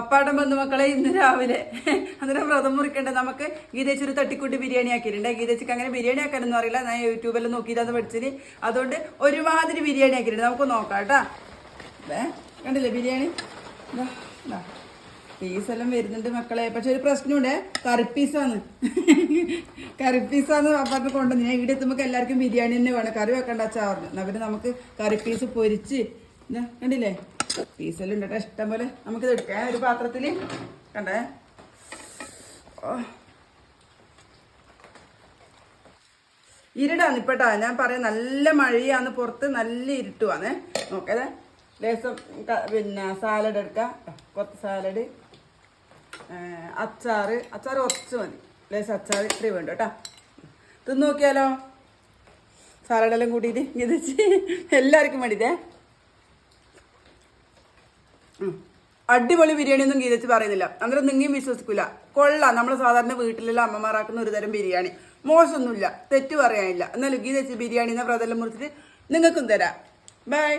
പപ്പാടം വന്ന് മക്കളെ ഇന്ന് രാവിലെ അന്നേരം വ്രതം മുറിക്കണ്ട നമുക്ക് ഗീതേച്ചി ഒരു തട്ടിക്കൂട്ടി ബിരിയാണി ആക്കിയിട്ടുണ്ട്. ഗീതേച്ചിക്ക് അങ്ങനെ ബിരിയാണി ആക്കാനൊന്നും അറിയില്ല, ഞാൻ യൂട്യൂബിൽ നോക്കിയിട്ടാണ് പഠിച്ചത്. അതുകൊണ്ട് ഒരുമാതിരി ബിരിയാണി ആക്കിയിട്ടുണ്ട്. നമുക്ക് നോക്കാം കേട്ടാ. കണ്ടില്ലേ ബിരിയാണി പീസെല്ലാം വരുന്നുണ്ട് മക്കളെ. പക്ഷെ ഒരു പ്രശ്നമുണ്ട്, കറിപ്പീസാണ്. കറിപ്പീസാന്ന് പപ്പാക്ക് കൊണ്ടുവന്ന് ഞാൻ ഇവിടെ എത്തുമ്പോൾ എല്ലാവർക്കും ബിരിയാണി തന്നെ വേണം, കറി വെക്കണ്ട അച്ഛാ പറഞ്ഞു. എന്നാൽ പിന്നെ നമുക്ക് കറിപ്പീസ് പൊരിച്ച് കണ്ടില്ലേ പീസെല്ലാം ഉണ്ട് കേട്ടോ ഇഷ്ടം പോലെ. നമുക്കിത് എടുക്കാം ഒരു പാത്രത്തിൽ. കണ്ടേ ഇരുടാന്ന് ഇപ്പട്ടാ ഞാൻ പറയാം, നല്ല മഴയാന്ന് പുറത്ത്, നല്ല ഇരുട്ടുവാണ്. നോക്കേ ലേസം പിന്നെ സാലഡ് എടുക്കാം, കുറച്ച് സാലഡ്, അച്ചാറ് കുറച്ച് മതി, ലേസം അച്ചാറ് ഇത്രയും വേണ്ട കേട്ടോ. തിന്ന് നോക്കിയാലോ സാലഡെല്ലാം കൂട്ടിയിട്ട് ഇത് എല്ലാവർക്കും വേണ്ടിയിട്ടേ. അടിപൊളി ബിരിയാണി ഒന്നും ഗീതച്ച് പറയുന്നില്ല, അന്നേരം നിങ്ങയും വിശ്വസിക്കില്ല. കൊള്ളാം, നമ്മൾ സാധാരണ വീട്ടിലുള്ള അമ്മമാരാക്കുന്ന ഒരു തരം ബിരിയാണി, മോശമൊന്നുമില്ല, തെറ്റ് പറയാനില്ല. എന്നാലും ഗീതച്ച് ബിരിയാണി എന്ന പ്രതെല്ലാം മുറിച്ചിട്ട് നിങ്ങൾക്കും തരാം. ബൈ.